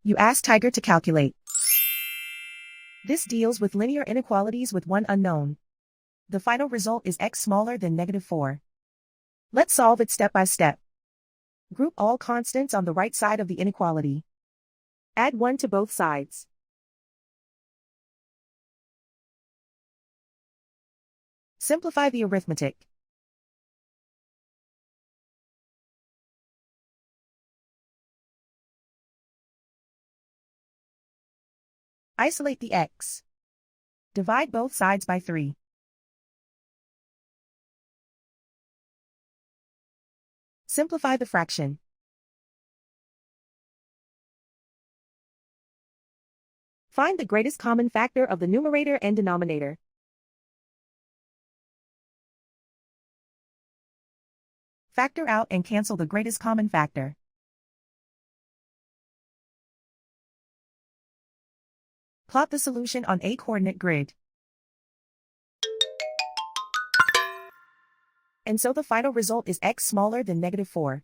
You ask Tiger to calculate. This deals with linear inequalities with one unknown. The final result is x smaller than -4. Let's solve it step by step. Group all constants on the right side of the inequality. Add 1 to both sides. Simplify the arithmetic. Isolate the x. Divide both sides by 3. Simplify the fraction. Find the greatest common factor of the numerator and denominator. Factor out and cancel the greatest common factor. Plot the solution on a coordinate grid. And so the final result is x smaller than -4.